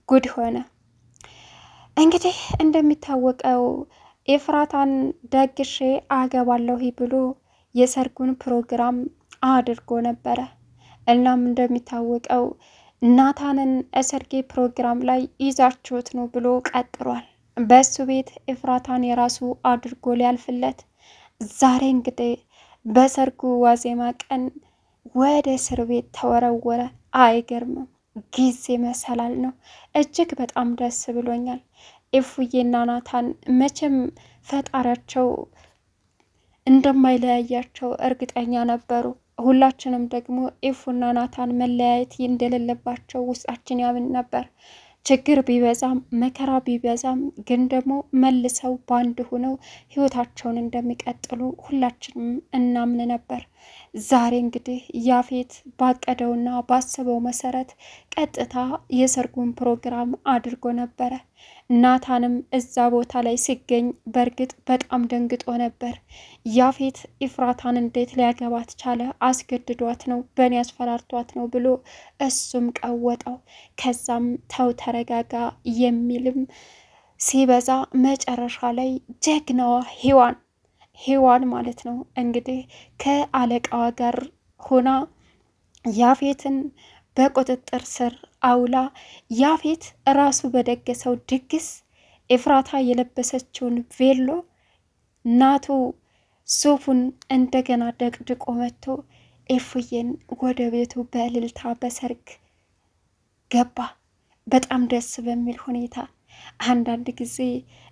ጉድ ሆነ። እንግዲህ እንደሚታወቀው ኤፍራታን ደግሼ አገባለሁ ብሎ የሰርጉን ፕሮግራም አድርጎ ነበረ። እናም እንደሚታወቀው ናታንን ሰርጌ ፕሮግራም ላይ ይዛችሁት ነው ብሎ ቀጥሯል። በሱ ቤት ኤፍራታን የራሱ አድርጎ ሊያልፍለት ዛሬ እንግዲህ በሰርጉ ዋዜማ ቀን ወደ እስር ቤት ተወረወረ። አይገርምም? ጊዜ መሰላል ነው። እጅግ በጣም ደስ ብሎኛል። ኤፉዬና ናታን መቼም ፈጣሪያቸው እንደማይለያያቸው እርግጠኛ ነበሩ። ሁላችንም ደግሞ ኤፉና ናታን መለያየት እንደሌለባቸው ውስጣችን ያምን ነበር። ችግር ቢበዛም መከራ ቢበዛም ግን ደግሞ መልሰው ባንድ ሆነው ህይወታቸውን እንደሚቀጥሉ ሁላችንም እናምን ነበር። ዛሬ እንግዲህ ያፌት ባቀደውና ባሰበው መሰረት ቀጥታ የሰርጉን ፕሮግራም አድርጎ ነበረ። ናታንም እዛ ቦታ ላይ ሲገኝ በእርግጥ በጣም ደንግጦ ነበር። ያፌት ኢፍራታን እንዴት ሊያገባት ቻለ? አስገድዷት ነው፣ በእኔ አስፈራርቷት ነው ብሎ እሱም ቀወጠው። ከዛም ተው ተረጋጋ የሚልም ሲበዛ መጨረሻ ላይ ጀግናዋ ሔዋን ማለት ነው እንግዲህ ከአለቃዋ ጋር ሆና ያፌትን በቁጥጥር ስር አውላ ያፌት ራሱ በደገሰው ድግስ ኤፍራታ የለበሰችውን ቬሎ ናቱ ሱፉን እንደገና ደቅድቆ መጥቶ ኤፉዬን ወደ ቤቱ በእልልታ በሰርግ ገባ። በጣም ደስ በሚል ሁኔታ። አንዳንድ ጊዜ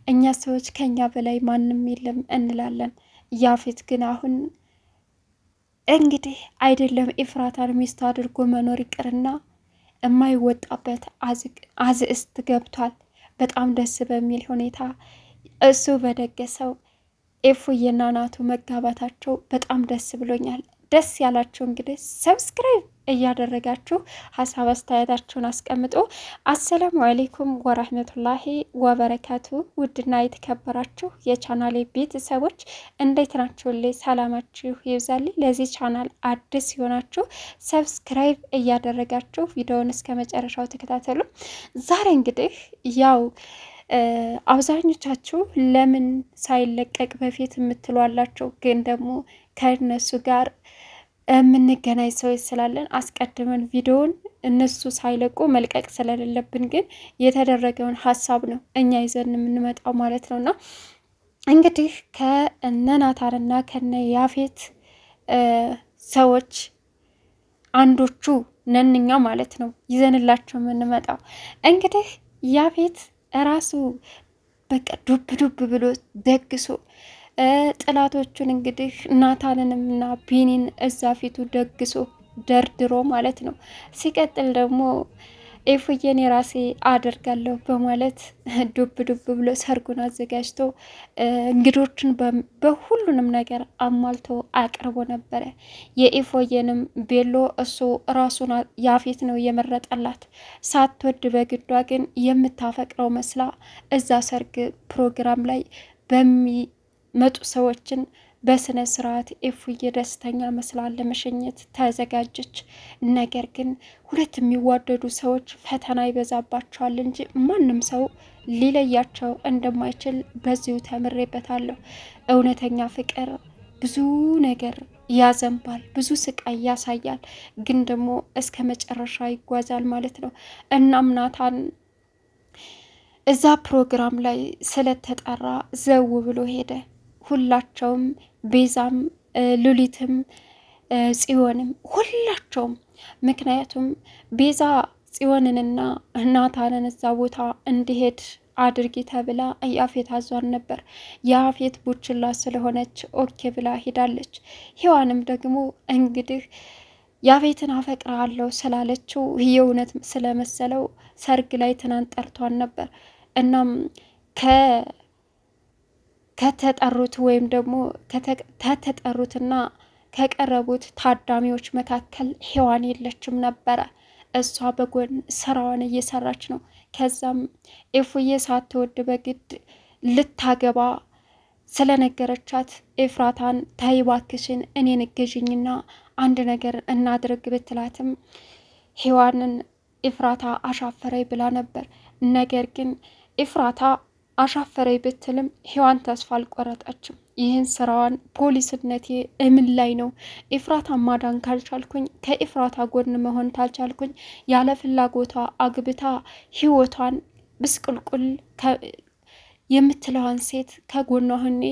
እኛ ሰዎች ከኛ በላይ ማንም የለም እንላለን። ያፌት ግን አሁን እንግዲህ አይደለም ኤፍራታን ሚስት አድርጎ መኖር ይቅርና የማይወጣበት አዝእስት ገብቷል። በጣም ደስ በሚል ሁኔታ እሱ በደገሰው ኤፉዬና ናቱ መጋባታቸው በጣም ደስ ብሎኛል። ደስ ያላችሁ እንግዲህ ሰብስክራይብ እያደረጋችሁ ሀሳብ አስተያየታችሁን አስቀምጦ። አሰላሙ አሌይኩም ወራህመቱላሂ ወበረካቱ። ውድና የተከበራችሁ የቻናሌ ቤተሰቦች እንዴት ናችሁልኝ? ሰላማችሁ ይብዛልኝ። ለዚህ ቻናል አዲስ ሲሆናችሁ ሰብስክራይብ እያደረጋችሁ ቪዲዮውን እስከ መጨረሻው ተከታተሉ። ዛሬ እንግዲህ ያው አብዛኞቻችሁ ለምን ሳይለቀቅ በፊት የምትሏላቸው፣ ግን ደግሞ ከእነሱ ጋር የምንገናኝ ሰዎች ስላለን አስቀድመን ቪዲዮውን እነሱ ሳይለቁ መልቀቅ ስለሌለብን ግን የተደረገውን ሀሳብ ነው እኛ ይዘን የምንመጣው ማለት ነው። እና እንግዲህ ከነ ናታንና ከነ ያፌት ሰዎች አንዶቹ ነንኛ ማለት ነው ይዘንላቸው የምንመጣው። እንግዲህ ያፌት ራሱ በቃ ዱብ ብሎ ደግሶ ጥላቶቹን እንግዲህ ናታንንም እና ቢኒን እዛ ፊቱ ደግሶ ደርድሮ ማለት ነው። ሲቀጥል ደግሞ ኤፉዬን የራሴ አደርጋለሁ በማለት ዱብ ብሎ ሰርጉን አዘጋጅቶ እንግዶችን በሁሉንም ነገር አሟልቶ አቅርቦ ነበረ። የኤፉዬንም ቤሎ እሱ ራሱን ያፌት ነው የመረጠላት። ሳትወድ በግዷ ግን የምታፈቅረው መስላ እዛ ሰርግ ፕሮግራም ላይ መጡ ሰዎችን በስነ ስርዓት ኤፉዬ ደስተኛ መስላ ለመሸኘት ተዘጋጀች። ነገር ግን ሁለት የሚዋደዱ ሰዎች ፈተና ይበዛባቸዋል እንጂ ማንም ሰው ሊለያቸው እንደማይችል በዚሁ ተምሬበታለሁ። እውነተኛ ፍቅር ብዙ ነገር ያዘንባል፣ ብዙ ስቃይ ያሳያል፣ ግን ደግሞ እስከ መጨረሻ ይጓዛል ማለት ነው። እናም ናታን እዛ ፕሮግራም ላይ ስለተጠራ ዘው ብሎ ሄደ። ሁላቸውም ቤዛም፣ ሉሊትም፣ ጽዮንም ሁላቸውም። ምክንያቱም ቤዛ ጽዮንንና ናታንን እዛ ቦታ እንዲሄድ አድርጊ ተብላ ያፌት አዟን ነበር። ያፌት ቡችላ ስለሆነች ኦኬ ብላ ሄዳለች። ሔዋንም ደግሞ እንግዲህ ያፌትን አፈቅራለሁ ስላለችው የእውነት ስለመሰለው ሰርግ ላይ ትናንት ጠርቷን ነበር። እናም ከተጠሩት ወይም ደግሞ ከተጠሩትና ከቀረቡት ታዳሚዎች መካከል ሔዋን የለችም ነበረ። እሷ በጎን ስራዋን እየሰራች ነው። ከዛም ኤፉዬ ሳትወድ በግድ ልታገባ ስለነገረቻት ኤፍራታን ተይ እባክሽን እኔን እገዥኝና አንድ ነገር እናድርግ ብትላትም ሔዋንን ኤፍራታ አሻፈረኝ ብላ ነበር። ነገር ግን ኤፍራታ አሻፈረኝ ብትልም ሔዋን ተስፋ አልቆረጠችም። ይህን ስራዋን ፖሊስነቴ እምን ላይ ነው? ኤፍራታ ማዳን ካልቻልኩኝ፣ ከኤፍራታ ጎን መሆን ካልቻልኩኝ፣ ያለ ፍላጎቷ አግብታ ህይወቷን ብስቁልቁል የምትለዋን ሴት ከጎኗ ሆኜ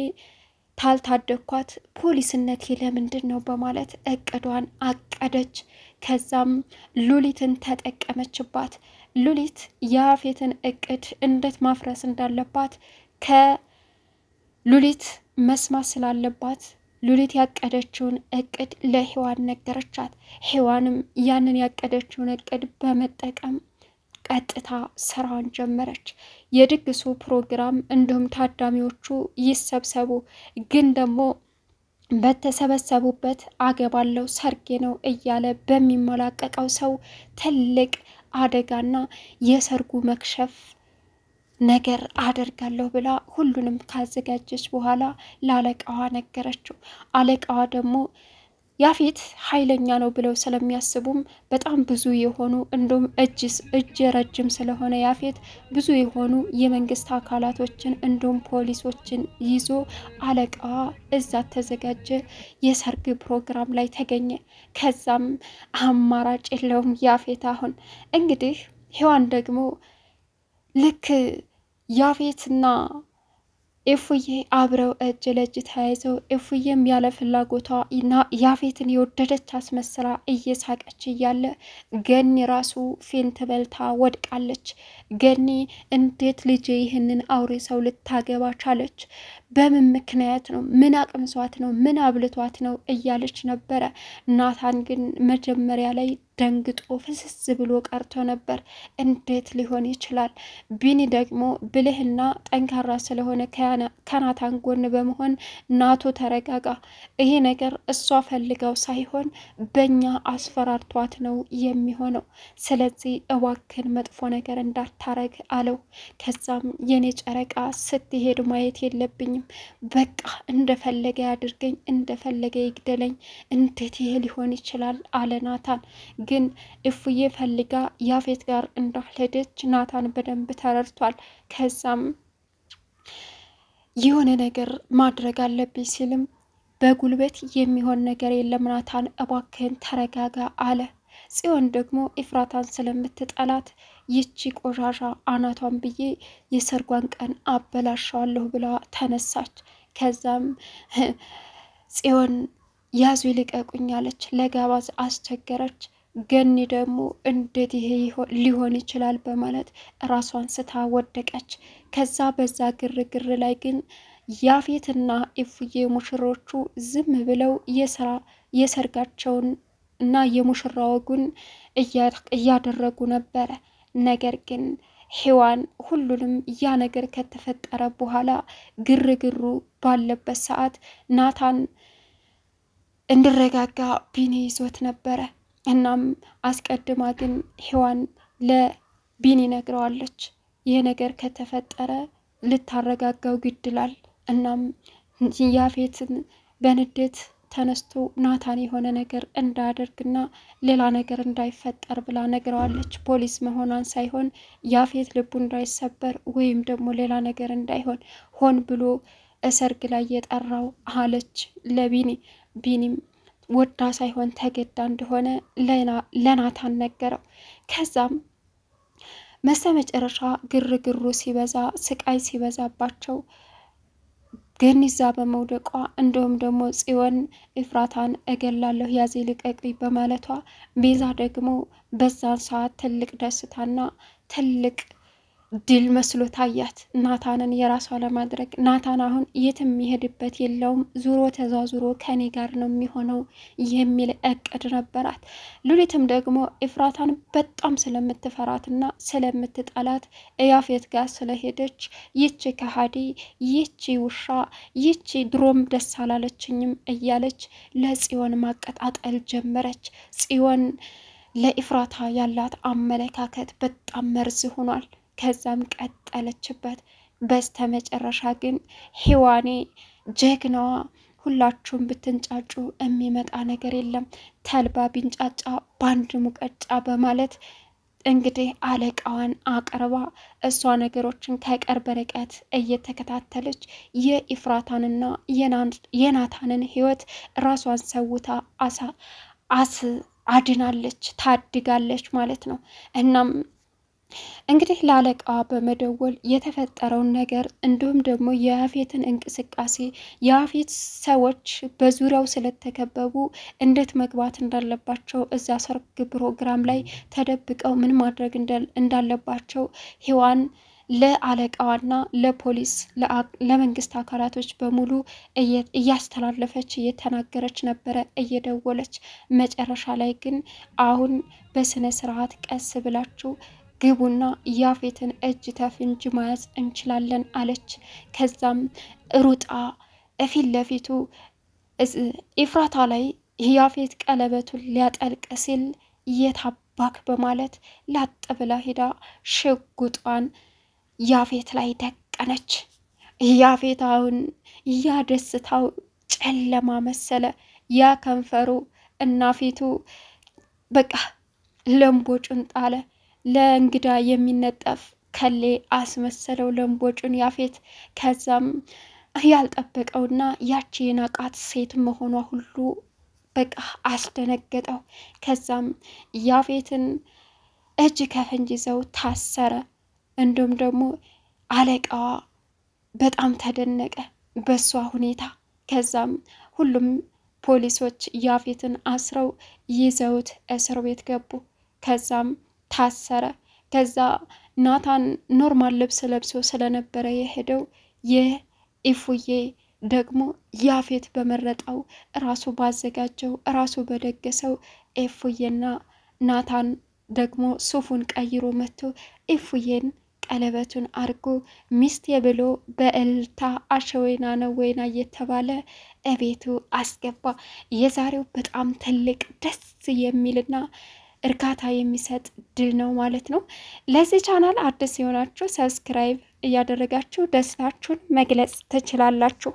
ታልታደግኳት ፖሊስነቴ ለምንድን ነው በማለት እቅዷን አቀደች። ከዛም ሉሊትን ተጠቀመችባት። ሉሊት የያፌትን እቅድ እንዴት ማፍረስ እንዳለባት ከሉሊት መስማት ስላለባት ሉሊት ያቀደችውን እቅድ ለሔዋን ነገረቻት። ሔዋንም ያንን ያቀደችውን እቅድ በመጠቀም ቀጥታ ስራዋን ጀመረች። የድግሱ ፕሮግራም እንዲሁም ታዳሚዎቹ ይሰብሰቡ፣ ግን ደግሞ በተሰበሰቡበት አገባለው ሰርጌ ነው እያለ በሚመላቀቀው ሰው ትልቅ አደጋና የሰርጉ መክሸፍ ነገር አደርጋለሁ ብላ ሁሉንም ካዘጋጀች በኋላ ለአለቃዋ ነገረችው። አለቃዋ ደግሞ ያፌት ኃይለኛ ነው ብለው ስለሚያስቡም በጣም ብዙ የሆኑ እንዲሁም እጅ ረጅም ስለሆነ ያፌት ብዙ የሆኑ የመንግስት አካላቶችን እንዲሁም ፖሊሶችን ይዞ አለቃዋ እዛ ተዘጋጀ የሰርግ ፕሮግራም ላይ ተገኘ። ከዛም አማራጭ የለውም ያፌት። አሁን እንግዲህ ሔዋን ደግሞ ልክ ያፌትና ኤፉዬ አብረው እጅ ለእጅ ተያይዘው ኤፉዬም ያለ ፍላጎቷ ያፌትን የወደደች አስመስላ እየሳቀች እያለ ገኒ ራሱ ፌንት በልታ ወድቃለች። ገኒ እንዴት ልጄ ይህንን አውሬ ሰው ልታገባ ቻለች? በምን ምክንያት ነው? ምን አቅምሷት ነው? ምን አብልቷት ነው? እያለች ነበረ። ናታን ግን መጀመሪያ ላይ ደንግጦ ፍስስ ብሎ ቀርቶ ነበር። እንዴት ሊሆን ይችላል? ቢኒ ደግሞ ብልህና ጠንካራ ስለሆነ ከናታን ጎን በመሆን ናቶ ተረጋጋ፣ ይሄ ነገር እሷ ፈልገው ሳይሆን በእኛ አስፈራርቷት ነው የሚሆነው። ስለዚህ እባክን መጥፎ ነገር እንዳታረግ አለው። ከዛም የኔ ጨረቃ ስትሄድ ማየት የለብኝም፣ በቃ እንደፈለገ ያድርገኝ፣ እንደፈለገ ይግደለኝ፣ እንዴት ይሄ ሊሆን ይችላል አለ ናታን። ግን እፉዬ ፈልጋ ያፌት ጋር እንዳልሄደች ናታን በደንብ ተረድቷል። ከዛም የሆነ ነገር ማድረግ አለብኝ ሲልም በጉልበት የሚሆን ነገር የለም ናታን እባክህን ተረጋጋ አለ። ጽዮን ደግሞ ኤፍራታን ስለምትጠላት ይቺ ቆሻሻ አናቷን ብዬ የሰርጓን ቀን አበላሻዋለሁ ብላ ተነሳች። ከዛም ጽዮን ያዙ ይልቀቁኝ አለች፣ ለጋባዝ አስቸገረች። ገኒ ደግሞ እንዴት ይሄ ሊሆን ይችላል በማለት ራሷን ስታ ወደቀች። ከዛ በዛ ግርግር ላይ ግን ያፌትና ኢፉዬ ሙሽሮቹ ዝም ብለው የሰርጋቸውን እና የሙሽራ ወጉን እያደረጉ ነበረ። ነገር ግን ሔዋን ሁሉንም ያ ነገር ከተፈጠረ በኋላ ግርግሩ ባለበት ሰዓት ናታን እንዲረጋጋ ቢኒ ይዞት ነበረ። እናም አስቀድማ ግን ሔዋን ለቢኒ ነግረዋለች። ይህ ነገር ከተፈጠረ ልታረጋጋው ግድላል። እናም ያፌትን በንዴት ተነስቶ ናታን የሆነ ነገር እንዳያደርግና ሌላ ነገር እንዳይፈጠር ብላ ነግረዋለች። ፖሊስ መሆኗን ሳይሆን ያፌት ልቡ እንዳይሰበር ወይም ደግሞ ሌላ ነገር እንዳይሆን ሆን ብሎ እሰርግ ላይ የጠራው አለች ለቢኒ። ቢኒም ወዳ ሳይሆን ተገዳ እንደሆነ ለናታን ነገረው። ከዛም መጨረሻ ግርግሩ ሲበዛ ስቃይ ሲበዛባቸው ገኒዛ በመውደቋ እንዲሁም ደግሞ ጽዮን ኤፍራታን እገላለሁ ያዜ ልቀቅኝ በማለቷ ቤዛ ደግሞ በዛን ሰዓት ትልቅ ደስታና ትልቅ ድል መስሎ ታያት ናታንን የራሷ ለማድረግ። ናታን አሁን የትም የሚሄድበት የለውም፣ ዙሮ ተዛዙሮ ከኔ ጋር ነው የሚሆነው የሚል እቅድ ነበራት። ሉሊትም ደግሞ ኤፍራታን በጣም ስለምትፈራትና ስለምትጠላት ያፌት ጋር ስለሄደች ይቺ ከሃዲ፣ ይቺ ውሻ፣ ይቺ ድሮም ደስ አላለችኝም እያለች ለጽዮን ማቀጣጠል ጀመረች። ጽዮን ለኤፍራታ ያላት አመለካከት በጣም መርዝ ሆኗል። ከዛም ቀጠለችበት። በስተመጨረሻ ግን ሔዋኔ ጀግናዋ፣ ሁላችሁም ብትንጫጩ የሚመጣ ነገር የለም፣ ተልባ ቢንጫጫ በአንድ ሙቀጫ በማለት እንግዲህ አለቃዋን አቅርባ እሷ ነገሮችን ከቅርብ ርቀት እየተከታተለች የኢፍራታንና የናታንን ህይወት ራሷን ሰውታ አድናለች፣ ታድጋለች ማለት ነው። እናም እንግዲህ ለአለቃዋ በመደወል የተፈጠረውን ነገር እንዲሁም ደግሞ የያፌትን እንቅስቃሴ የያፌት ሰዎች በዙሪያው ስለተከበቡ እንዴት መግባት እንዳለባቸው እዛ ሰርግ ፕሮግራም ላይ ተደብቀው ምን ማድረግ እንዳለባቸው ሔዋን ለአለቃዋና ለፖሊስ ለመንግስት አካላቶች በሙሉ እያስተላለፈች እየተናገረች ነበረ እየደወለች። መጨረሻ ላይ ግን አሁን በስነ ስርዓት ቀስ ብላችሁ ግቡና ያፌትን እጅ ተፍንጅ መያዝ እንችላለን አለች። ከዛም ሩጣ እፊት ለፊቱ ኢፍራታ ላይ ያፌት ቀለበቱን ሊያጠልቅ ሲል የታባክ በማለት ላጥ ብላ ሄዳ ሽጉጧን ያፌት ላይ ደቀነች። ያፌት አሁን ያደስታው ጨለማ መሰለ። ያ ከንፈሩ እና ፊቱ በቃ ለምቦጩን ጣለ። ለእንግዳ የሚነጠፍ ከሌ አስመሰለው ለምቦጩን ያፌት። ከዛም ያልጠበቀውና ያቺ የናቃት ሴት መሆኗ ሁሉ በቃ አስደነገጠው። ከዛም ያፌትን እጅ ከፍንጅ ይዘው ታሰረ። እንዲሁም ደግሞ አለቃዋ በጣም ተደነቀ በሷ ሁኔታ። ከዛም ሁሉም ፖሊሶች ያፌትን አስረው ይዘውት እስር ቤት ገቡ። ከዛም ታሰረ። ከዛ ናታን ኖርማል ልብስ ለብሶ ስለነበረ የሄደው የኢፉዬ ደግሞ ያፌት በመረጠው ራሱ ባዘጋጀው ራሱ በደገሰው ኢፉዬና ናታን ደግሞ ሱፉን ቀይሮ መጥቶ ኢፉዬን ቀለበቱን አርጎ ሚስቴ ብሎ በእልልታ አሸወይና ነው ወይና እየተባለ እቤቱ አስገባ። የዛሬው በጣም ትልቅ ደስ የሚልና እርካታ የሚሰጥ ድል ነው ማለት ነው። ለዚህ ቻናል አዲስ የሆናችሁ ሰብስክራይብ እያደረጋችሁ ደስታችሁን መግለጽ ትችላላችሁ።